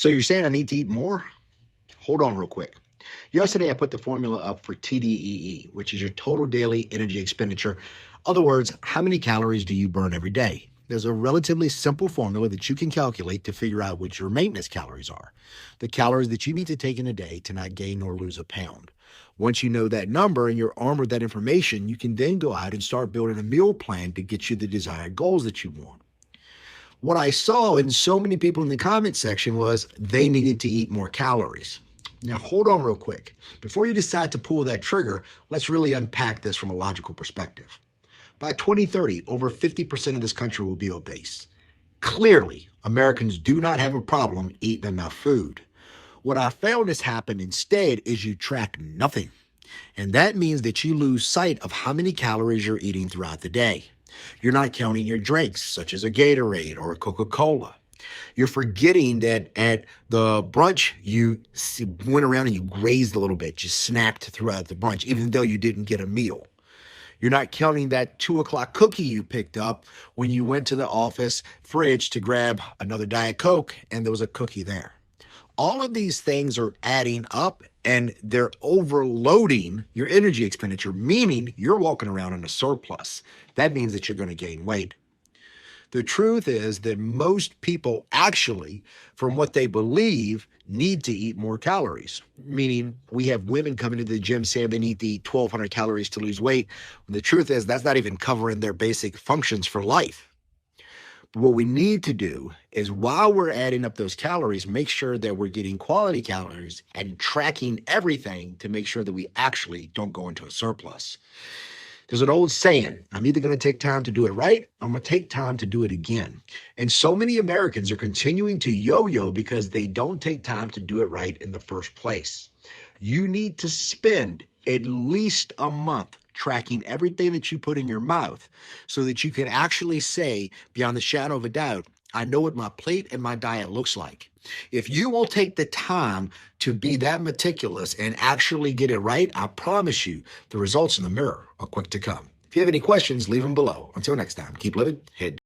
So you're saying I need to eat more? Hold on real quick. Yesterday, I put the formula up for TDEE, which is your total daily energy expenditure. Other words, how many calories do you burn every day? There's a relatively simple formula that you can calculate to figure out what your maintenance calories are, the calories that you need to take in a day to not gain or lose a pound. Once you know that number and you're armed with that information, you can then go out and start building a meal plan to get you the desired goals that you want. What I saw in so many people in the comment section was they needed to eat more calories. Now, hold on real quick. Before you decide to pull that trigger, let's really unpack this from a logical perspective. By 2030, over 50% of this country will be obese. Clearly, Americans do not have a problem eating enough food. What I found has happened instead is you track nothing. And that means that you lose sight of how many calories you're eating throughout the day. You're not counting your drinks, such as a Gatorade or a Coca-Cola. You're forgetting that at the brunch, you went around and you grazed a little bit, you snacked throughout the brunch, even though you didn't get a meal. You're not counting that 2 o'clock cookie you picked up when you went to the office fridge to grab another Diet Coke and there was a cookie there. All of these things are adding up and they're overloading your energy expenditure, meaning you're walking around in a surplus. That means that you're going to gain weight. The truth is that most people actually, from what they believe, need to eat more calories. Meaning, we have women coming to the gym saying they need to eat 1,200 calories to lose weight. When the truth is, that's not even covering their basic functions for life. But what we need to do is while we're adding up those calories, make sure that we're getting quality calories and tracking everything to make sure that we actually don't go into a surplus. There's an old saying, I'm either going to take time to do it right, or I'm going to take time to do it again. And so many Americans are continuing to yo-yo because they don't take time to do it right in the first place. You need to spend at least a month tracking everything that you put in your mouth so that you can actually say, beyond the shadow of a doubt, I know what my plate and my diet looks like. If you will take the time to be that meticulous and actually get it right, I promise you the results in the mirror are quick to come. If you have any questions, leave them below. Until next time, keep living, head